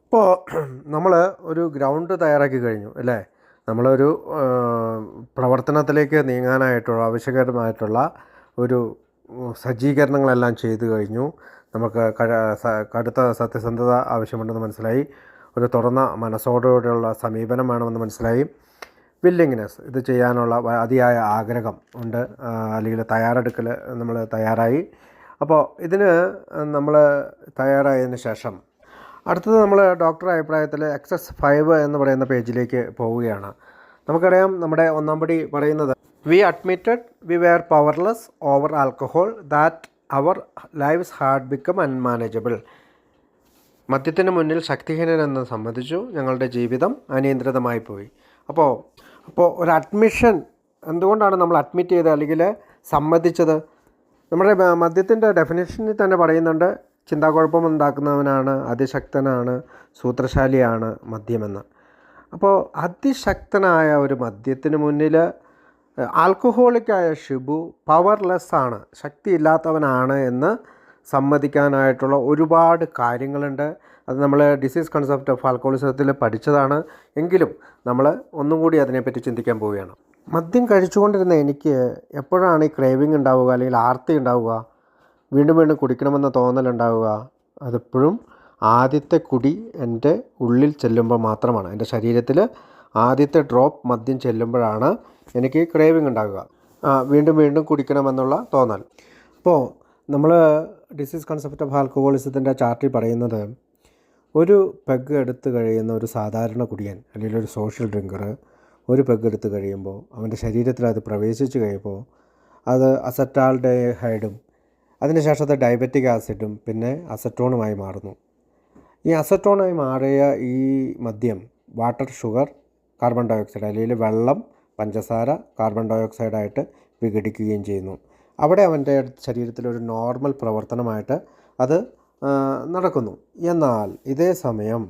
ഇപ്പോൾ നമ്മൾ ഒരു ഗ്രൗണ്ട് തയ്യാറാക്കി കഴിഞ്ഞു അല്ലേ? നമ്മളൊരു പ്രവർത്തനത്തിലേക്ക് നീങ്ങാനായിട്ടുള്ള ആവശ്യകരമായിട്ടുള്ള ഒരു സജ്ജീകരണങ്ങളെല്ലാം ചെയ്തു കഴിഞ്ഞു. നമുക്ക് കടുത്ത സത്യസന്ധത ആവശ്യമുണ്ടെന്ന് മനസ്സിലായി. ഒരു തുറന്ന മനസ്സോടുകൂടിയുള്ള സമീപനം വേണമെന്ന് മനസ്സിലായി. വില്ലിങ്നെസ്, ഇത് ചെയ്യാനുള്ള അതിയായ ആഗ്രഹം ഉണ്ട്, അല്ലെങ്കിൽ തയ്യാറെടുക്കൽ നമ്മൾ തയ്യാറായി. അപ്പോൾ ഇതിന് നമ്മൾ തയ്യാറായതിന് ശേഷം അടുത്തത് നമ്മൾ ഡോക്ടറുടെ അഭിപ്രായത്തിൽ എക്സസ് 5 എന്ന് പറയുന്ന പേജിലേക്ക് പോവുകയാണ്. നമുക്കറിയാം, നമ്മുടെ ഒന്നാം പടി പറയുന്നത് we admitted we were powerless over alcohol that our lives had become unmanageable. മദ്യത്തിന് മുന്നിൽ ശക്തിഹീനനെന്ന് സമ്മതിച്ചു, ഞങ്ങളുടെ ജീവിതം അനിയന്ത്രിതമായി പോയി. അപ്പോൾ ഒരു അഡ്മിഷൻ, എന്തുകൊണ്ടാണ് നമ്മൾ അഡ്മിറ്റ് ചെയ്തത് അല്ലെങ്കിൽ സമ്മതിച്ചത്? നമ്മുടെ മദ്യത്തിൻ്റെ ഡെഫിനേഷനിൽ തന്നെ പറയുന്നുണ്ട്, ചിന്താക്കുഴപ്പമുണ്ടാക്കുന്നവനാണ്, അതിശക്തനാണ്, സൂത്രശാലിയാണ് മദ്യമെന്ന്. അപ്പോൾ അതിശക്തനായ ഒരു മദ്യത്തിന് മുന്നിൽ ആൽക്കഹോളിക്കായ ഷിബു പവർലെസ്സാണ്, ശക്തിയില്ലാത്തവനാണ് എന്ന് സമ്മതിക്കാനായിട്ടുള്ള ഒരുപാട് കാര്യങ്ങളുണ്ട്. അത് നമ്മൾ ഡിസീസ് കൺസെപ്റ്റ് ഓഫ് ആൽക്കഹോളിസത്തിൽ പഠിച്ചതാണ്. എങ്കിലും നമ്മൾ ഒന്നും കൂടി അതിനെപ്പറ്റി ചിന്തിക്കാൻ പോവുകയാണ്. മദ്യം കഴിച്ചുകൊണ്ടിരുന്ന എനിക്ക് എപ്പോഴാണ് ഈ ക്രേവിങ് ഉണ്ടാവുക, അല്ലെങ്കിൽ ആർത്തി ഉണ്ടാവുക, വീണ്ടും വീണ്ടും കുടിക്കണമെന്ന തോന്നലുണ്ടാവുക? അതെപ്പോഴും ആദ്യത്തെ കുടി എൻ്റെ ഉള്ളിൽ ചെല്ലുമ്പോൾ മാത്രമാണ്. എൻ്റെ ശരീരത്തിൽ ആദ്യത്തെ ഡ്രോപ്പ് മദ്യം ചെല്ലുമ്പോഴാണ് എനിക്ക് ക്രേവിങ് ഉണ്ടാവുക, വീണ്ടും വീണ്ടും കുടിക്കണമെന്നുള്ള തോന്നൽ. അപ്പോൾ നമ്മൾ ഡിസീസ് കൺസെപ്റ്റ് ഓഫ് ആൽക്കഹോളിസത്തിൻ്റെ ചാർട്ടിൽ പറയുന്നത്, ഒരു പെഗ് എടുത്ത് കഴിയുന്ന ഒരു സാധാരണ കുടിയൻ അല്ലെങ്കിൽ ഒരു സോഷ്യൽ ഡ്രിങ്കർ ഒരു പെഗ് എടുത്ത് കഴിയുമ്പോൾ അവൻ്റെ ശരീരത്തിൽ അത് പ്രവേശിച്ച് കഴിയുമ്പോൾ അത് അസറ്റാൽഡെഹൈഡും അതിനുശേഷം അത് ഡയബറ്റിക് ആസിഡും പിന്നെ അസറ്റോണുമായി മാറുന്നു. ഈ അസറ്റോണായി മാറിയ ഈ മദ്യം വാട്ടർ, ഷുഗർ, കാർബൺ ഡയോക്സൈഡ് അല്ലെങ്കിൽ വെള്ളം, പഞ്ചസാര, കാർബൺ ഡയോക്സൈഡായിട്ട് വിഘടിക്കുകയും ചെയ്യുന്നു. അവിടെ അവൻ്റെ ശരീരത്തിലൊരു നോർമൽ പ്രവർത്തനമായിട്ട് അത് നടക്കുന്നു. എന്നാൽ ഇതേ സമയം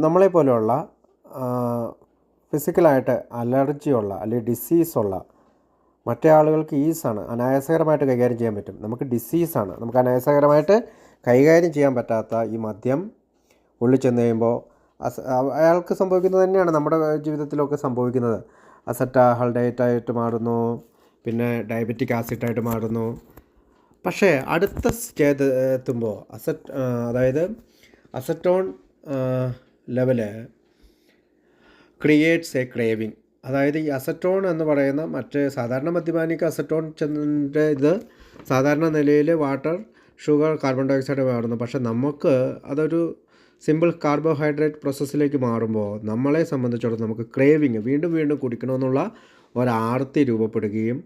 നമ്മളെപ്പോലെയുള്ള ഫിസിക്കലായിട്ട് അലർജിയുള്ള അല്ലെങ്കിൽ ഡിസീസുള്ള മറ്റേ ആളുകൾക്ക് ഈസാണ്, അനായാസകരമായിട്ട് കൈകാര്യം ചെയ്യാൻ പറ്റും. നമുക്ക് ഡിസീസാണ്, നമുക്ക് അനായാസകരമായിട്ട് കൈകാര്യം ചെയ്യാൻ പറ്റാത്ത ഈ മദ്യം ഉള്ളിൽ ചെന്ന് കഴിയുമ്പോൾ അയാൾക്ക് സംഭവിക്കുന്നത് തന്നെയാണ് നമ്മുടെ ജീവിതത്തിലൊക്കെ സംഭവിക്കുന്നത്. അസറ്റാൽഡെഹൈഡായിട്ട് മാറുന്നു, പിന്നെ ഡയബറ്റിക് ആസിഡായിട്ട് മാറുന്നു. പക്ഷേ അടുത്ത സ്റ്റേജ് എത്തുമ്പോൾ അതായത് acetone level creates A craving. അതായത് ഈ അസറ്റോൺ എന്ന് പറയുന്ന മറ്റ് സാധാരണ മദ്യപാനിക്ക് അസറ്റോൺ ചെന്നിൻ്റെ ഇത് സാധാരണ നിലയിൽ വാട്ടർ, ഷുഗർ, കാർബൺ ഡയോക്സൈഡ് മാറുന്നു. പക്ഷെ നമുക്ക് അതൊരു സിമ്പിൾ കാർബോഹൈഡ്രേറ്റ് പ്രോസസ്സിലേക്ക് മാറുമ്പോൾ നമ്മളെ സംബന്ധിച്ചിടത്തോളം നമുക്ക് ക്രേവിങ്, വീണ്ടും വീണ്ടും കുടിക്കണമെന്നുള്ള ഒരാർത്തി രൂപപ്പെടുകയും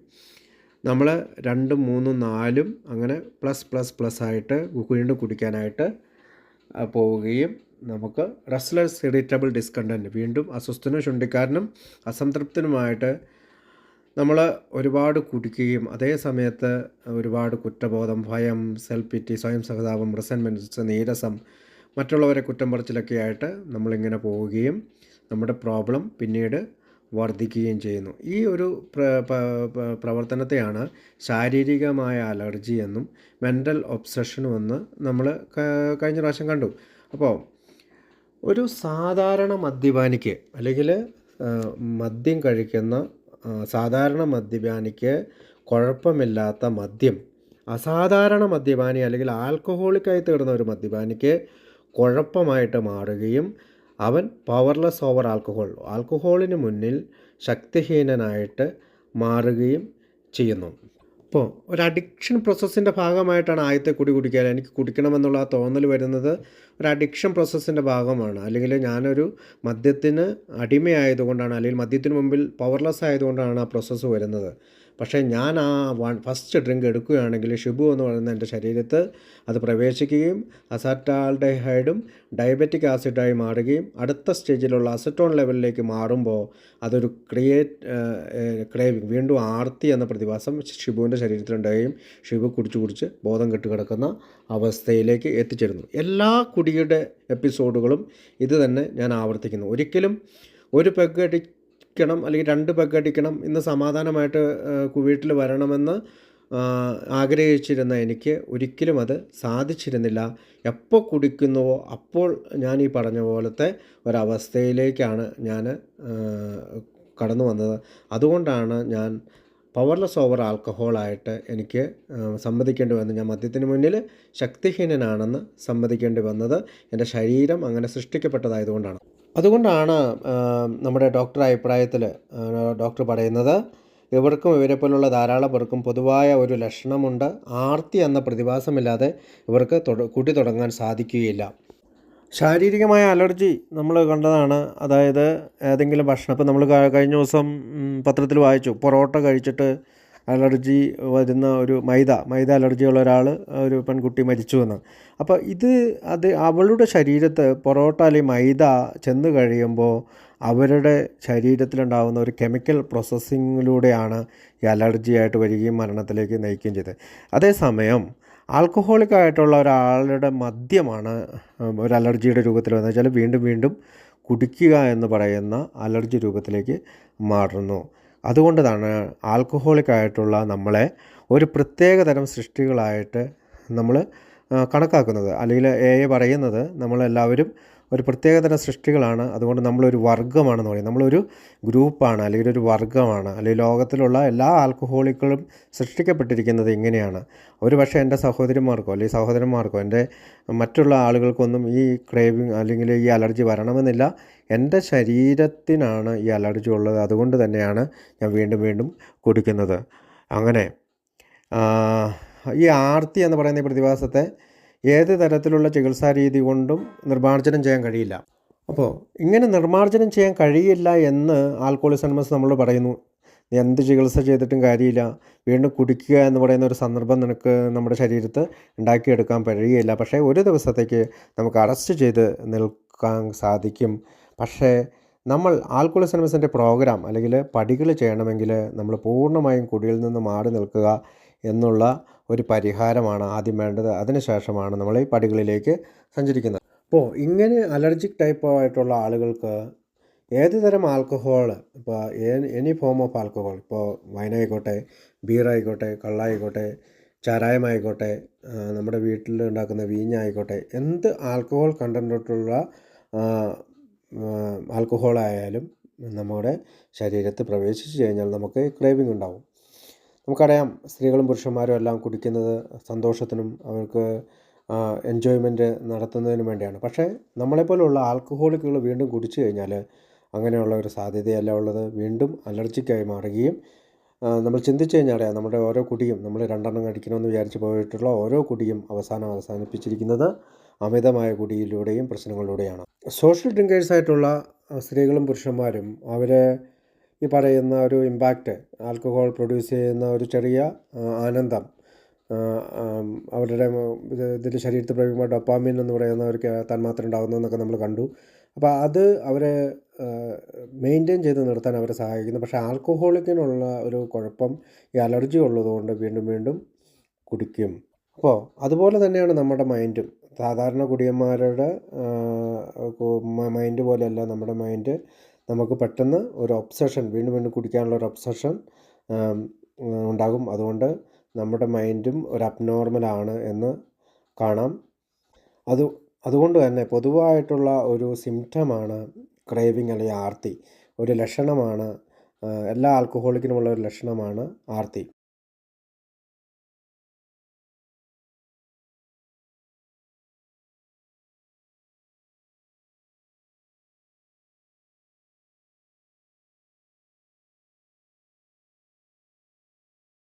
നമ്മൾ 2, 3, 4 അങ്ങനെ പ്ലസ് ആയിട്ട് വീണ്ടും കുടിക്കാനായിട്ട് പോവുകയും നമുക്ക് റെസ്റ്റ്ലെസ്, ഇറിറ്റബിൾ, ഡിസ്കണ്ടൻറ്റ്, വീണ്ടും അസ്വസ്ഥനും ശുണ്ഠിക്കാരനും അസംതൃപ്തനുമായിട്ട് നമ്മൾ ഒരുപാട് കുടിക്കുകയും അതേ സമയത്ത് ഒരുപാട് കുറ്റബോധം, ഭയം, സെൽഫ് പിറ്റി, സ്വയം സഹതാപം, റിസൻമെൻറ്റ്സ്, നീരസം, മറ്റുള്ളവരെ കുറ്റം പറച്ചിലൊക്കെ ആയിട്ട് നമ്മളിങ്ങനെ പോവുകയും നമ്മുടെ പ്രോബ്ലം പിന്നീട് വർദ്ധിക്കുകയും ചെയ്യുന്നു. ഈ ഒരു പ്രവർത്തനത്തെയാണ് ശാരീരികമായ അലർജി എന്നും മെൻ്റൽ ഒബ്സഷനും എന്ന് നമ്മൾ കഴിഞ്ഞ പ്രാവശ്യം കണ്ടു. അപ്പോൾ ഒരു സാധാരണ മദ്യപാനിക്ക് അല്ലെങ്കിൽ മദ്യം കഴിക്കുന്ന സാധാരണ മദ്യപാനിക്ക് കുഴപ്പമില്ലാത്ത മദ്യം അസാധാരണ മദ്യപാനി അല്ലെങ്കിൽ ആൽക്കഹോളിക്കായി തീർന്ന ഒരു മദ്യപാനിക്ക് കുഴപ്പമായിട്ട് മാറുകയും അവൻ പവർലെസ് ഓവർ ആൽക്കഹോളിന് മുന്നിൽ ശക്തിഹീനനായിട്ട് മാറുകയും ചെയ്യുന്നു. അപ്പോൾ ഒരു അഡിക്ഷൻ പ്രോസസ്സിൻ്റെ ഭാഗമായിട്ടാണ് ആദ്യത്തെ കുടി കുടിക്കാൻ എനിക്ക് കുടിക്കണമെന്നുള്ള ആ തോന്നൽ വരുന്നത്. ഒരു അഡിക്ഷൻ പ്രോസസ്സിൻ്റെ ഭാഗമാണ്. അല്ലെങ്കിൽ ഞാനൊരു മദ്യത്തിന് അടിമയായതുകൊണ്ടാണ്, അല്ലെങ്കിൽ മദ്യത്തിന് മുമ്പിൽ പവർലെസ് ആയതുകൊണ്ടാണ് ആ പ്രോസസ്സ് വരുന്നത്. പക്ഷേ ഞാൻ ആ ഫസ്റ്റ് ഡ്രിങ്ക് എടുക്കുകയാണെങ്കിൽ ഷിബു എന്ന് പറയുന്ന എൻ്റെ ശരീരത്ത് അത് പ്രവേശിക്കുകയും അസറ്റാൽഡെഹൈഡും ഡയബറ്റിക് ആസിഡായി മാറുകയും അടുത്ത സ്റ്റേജിലുള്ള അസറ്റോൺ ലെവലിലേക്ക് മാറുമ്പോൾ അതൊരു ക്രേവിങ്, വീണ്ടും ആർത്തി എന്ന പ്രതിഭാസം ഷിബുവിൻ്റെ ശരീരത്തിലുണ്ടാവുകയും ഷിബു കുടിച്ച് ബോധം കെട്ട് കിടക്കുന്ന അവസ്ഥയിലേക്ക് എത്തിച്ചേരുന്നു. എല്ലാ കുടിയുടെ എപ്പിസോഡുകളും ഇത് തന്നെ ഞാൻ ആവർത്തിക്കുന്നു. ഒരിക്കലും ഒരു പെഗ് അടിക്കണം അല്ലെങ്കിൽ 2 പെഗ് അടിക്കണം, ഇന്ന് സമാധാനമായിട്ട് വീട്ടിൽ വരണമെന്ന് ആഗ്രഹിച്ചിരുന്ന എനിക്ക് ഒരിക്കലും അത് സാധിച്ചിരുന്നില്ല. എപ്പോൾ കുടിക്കുന്നുവോ അപ്പോൾ ഞാൻ ഈ പറഞ്ഞ പോലത്തെ ഒരവസ്ഥയിലേക്കാണ് ഞാൻ കടന്നു വന്നത്. അതുകൊണ്ടാണ് ഞാൻ പവർലെസ് ഓവർ ആൽക്കഹോളായിട്ട് എനിക്ക് സമ്മതിക്കേണ്ടി വന്നു. ഞാൻ മദ്യത്തിന് മുന്നിൽ ശക്തിഹീനനാണെന്ന് സമ്മതിക്കേണ്ടി വന്നത് എൻ്റെ ശരീരം അങ്ങനെ സൃഷ്ടിക്കപ്പെട്ടതായതുകൊണ്ടാണ്. അതുകൊണ്ടാണ് നമ്മുടെ ഡോക്ടർ അഭിപ്രായത്തിൽ ഡോക്ടർ പറയുന്നത്, ഇവർക്കും ഇവരെപ്പോലുള്ള ധാരാളം പേർക്കും പൊതുവായ ഒരു ലക്ഷണമുണ്ട്. ആർത്തി എന്ന പ്രതിഭാസമില്ലാതെ ഇവർക്ക് കൂട്ടി തുടങ്ങാൻ സാധിക്കുകയില്ല. ശാരീരികമായ അലർജി നമ്മൾ കണ്ടതാണ്. അതായത് ഏതെങ്കിലും ഭക്ഷണം, ഇപ്പോൾ നമ്മൾ കഴിഞ്ഞ ദിവസം പത്രത്തിൽ വായിച്ചു, പൊറോട്ട കഴിച്ചിട്ട് അലർജി വരുന്ന ഒരു മൈദ അലർജിയുള്ള ഒരു പെൺകുട്ടി മരിച്ചു എന്ന്. അപ്പോൾ അവളുടെ ശരീരത്ത് പൊറോട്ട അല്ലെങ്കിൽ മൈദ ചെന്ന് കഴിയുമ്പോൾ അവരുടെ ശരീരത്തിലുണ്ടാകുന്ന ഒരു കെമിക്കൽ പ്രോസസ്സിങ്ങിലൂടെയാണ് ഈ അലർജിയായിട്ട് വരികയും മരണത്തിലേക്ക് നയിക്കുകയും ചെയ്തത്. അതേസമയം ആൽക്കഹോളിക് ആയിട്ടുള്ള ഒരാളുടെ മദ്യമാണ് ഒരു അലർജിയുടെ രൂപത്തിൽ വന്നത് വെച്ചാൽ വീണ്ടും വീണ്ടും കുടിക്കുക എന്ന് പറയുന്ന അലർജി രൂപത്തിലേക്ക് മാറുന്നു. അതുകൊണ്ടാണ് ആൽക്കഹോളിക് ആയിട്ടുള്ള നമ്മളെ ഒരു പ്രത്യേക തരം സൃഷ്ടികളായിട്ട് നമ്മൾ കണക്കാക്കുന്നത്. അല്ലെങ്കിൽ പറയുന്നത് നമ്മളെല്ലാവരും ഒരു പ്രത്യേകതരം സൃഷ്ടികളാണ്. അതുകൊണ്ട് നമ്മളൊരു വർഗ്ഗമാണെന്ന് പറയും. നമ്മളൊരു ഗ്രൂപ്പാണ്, അല്ലെങ്കിൽ ഒരു വർഗ്ഗമാണ്, അല്ലെങ്കിൽ ലോകത്തിലുള്ള എല്ലാ ആൽക്കഹോളിക്കുകളും സൃഷ്ടിക്കപ്പെട്ടിരിക്കുന്നത് ഇങ്ങനെയാണ്. ഒരു പക്ഷേ എൻ്റെ സഹോദരിമാർക്കോ അല്ലെങ്കിൽ സഹോദരന്മാർക്കോ എൻ്റെ മറ്റുള്ള ആളുകൾക്കൊന്നും ഈ ക്രേവിങ് അല്ലെങ്കിൽ ഈ അലർജി വരണമെന്നില്ല. എൻ്റെ ശരീരത്തിനാണ് ഈ അലർജി ഉള്ളത്. അതുകൊണ്ട് തന്നെയാണ് ഞാൻ വീണ്ടും വീണ്ടും കുടിക്കുന്നത്. അങ്ങനെ ഈ ആർത്തി എന്ന് പറയുന്ന ഈ പ്രതിഭാസത്തെ ഏത് തരത്തിലുള്ള ചികിത്സാ രീതി കൊണ്ടും നിർമ്മാർജ്ജനം ചെയ്യാൻ കഴിയില്ല. അപ്പോൾ ഇങ്ങനെ നിർമ്മാർജ്ജനം ചെയ്യാൻ കഴിയില്ല എന്ന് ആൽക്കഹോളിക് അനോണിമസ് നമ്മളോട് പറയുന്നു. നീ എന്ത് ചികിത്സ ചെയ്തിട്ടും കാര്യമില്ല, വീണ്ടും കുടിക്കുക എന്ന് പറയുന്ന ഒരു സന്ദർഭം നിനക്ക് നമ്മുടെ ശരീരത്ത് ഉണ്ടാക്കിയെടുക്കാൻ കഴിയില്ല. പക്ഷേ ഒരു ദിവസത്തേക്ക് നമുക്ക് അറസ്റ്റ് ചെയ്ത് നിൽക്കാൻ സാധിക്കും. പക്ഷേ നമ്മൾ ആൽക്കഹോളിക് അനോണിമസിൻ്റെ പ്രോഗ്രാം അല്ലെങ്കിൽ പടികൾ ചെയ്യണമെങ്കിൽ നമ്മൾ പൂർണ്ണമായും കുടിയിൽ നിന്ന് മാറി നിൽക്കുക എന്നുള്ള ഒരു പരിഹാരമാണ് ആദ്യം വേണ്ടത്. അതിനുശേഷമാണ് നമ്മൾ ഈ പടികളിലേക്ക് സഞ്ചരിക്കുന്നത്. അപ്പോൾ ഇങ്ങനെ അലർജിക് ടൈപ്പ് ആയിട്ടുള്ള ആളുകൾക്ക് ഏത് തരം ആൽക്കഹോൾ, ഇപ്പോൾ എനി ഫോം ഓഫ് ആൽക്കഹോൾ, ഇപ്പോൾ വൈനായിക്കോട്ടെ, ബീറായിക്കോട്ടെ, കള്ളായിക്കോട്ടെ, ചാരായമായിക്കോട്ടെ, നമ്മുടെ വീട്ടിൽ ഉണ്ടാക്കുന്ന വീഞ്ഞായിക്കോട്ടെ, എന്ത് ആൽക്കഹോൾ കണ്ടൻറ്റുള്ള ആൽക്കഹോളായാലും നമ്മുടെ ശരീരത്തിൽ പ്രവേശിച്ചു കഴിഞ്ഞാൽ നമുക്ക് ക്രേവിങ് ഉണ്ടാവും. നമുക്കറിയാം, സ്ത്രീകളും പുരുഷന്മാരും എല്ലാം കുടിക്കുന്നത് സന്തോഷത്തിനും അവർക്ക് എൻജോയ്മെൻറ്റ് നടത്തുന്നതിനും വേണ്ടിയാണ്. പക്ഷേ നമ്മളെപ്പോലുള്ള ആൽക്കഹോളിക്കുകൾ വീണ്ടും കുടിച്ചു കഴിഞ്ഞാൽ അങ്ങനെയുള്ള ഒരു സാധ്യതയല്ല ഉള്ളത്. വീണ്ടും അലർജിക്കായി മാറുകയും നമ്മൾ ചിന്തിച്ചു കഴിഞ്ഞാൽ അറിയാം, നമ്മുടെ ഓരോ കുടിയും, നമ്മൾ 2 എണ്ണം അടിക്കണമെന്ന് വിചാരിച്ച് പോയിട്ടുള്ള ഓരോ കുടിയും അവസാനിപ്പിച്ചിരിക്കുന്നത് അമിതമായ കുടിയിലൂടെയും പ്രശ്നങ്ങളിലൂടെയാണ്. സോഷ്യൽ ഡ്രിങ്കേഴ്സായിട്ടുള്ള സ്ത്രീകളും പുരുഷന്മാരും അവർ ഈ പറയുന്ന ഒരു ഇമ്പാക്റ്റ്, ആൽക്കഹോൾ പ്രൊഡ്യൂസ് ചെയ്യുന്ന ഒരു ചെറിയ ആനന്ദം അവരുടെ ഇതിൻ്റെ ശരീരത്തിൽ പ്രയോഗിക്കുമ്പോൾ ഡോപ്പാമിൻ എന്ന് പറയുന്ന ഒരു തന്മാത്ര ഉണ്ടാകുന്നതെന്നൊക്കെ നമ്മൾ കണ്ടു. അപ്പോൾ അത് അവരെ മെയിൻറ്റെയിൻ ചെയ്ത് നിർത്താൻ അവരെ സഹായിക്കുന്നു. പക്ഷേ ആൽക്കഹോളിക്കിനുള്ള ഒരു കുഴപ്പം ഈ അലർജി ഉള്ളതുകൊണ്ട് വീണ്ടും വീണ്ടും കുടിക്കും. അപ്പോൾ അതുപോലെ തന്നെയാണ് നമ്മുടെ മൈൻഡും. സാധാരണ കുടിയന്മാരുടെ മൈൻഡ് പോലെയല്ല നമ്മുടെ മൈൻഡ്. നമുക്ക് പെട്ടെന്ന് ഒരു ഒബ്സഷൻ, വീണ്ടും വീണ്ടും കുടിക്കാനുള്ള ഒരു ഒബ്സഷൻ ഉണ്ടാകും. അതുകൊണ്ട് നമ്മുടെ മൈൻഡും ഒരു അബ്നോർമലാണ് എന്ന് കാണാം. അതുകൊണ്ട് തന്നെ പൊതുവായിട്ടുള്ള ഒരു സിംറ്റമാണ് ക്രേവിങ് അല്ലെങ്കിൽ ആർത്തി. ഒരു ലക്ഷണമാണ്, എല്ലാ ആൽക്കഹോളിക്കിനുമുള്ള ഒരു ലക്ഷണമാണ് ആർത്തി.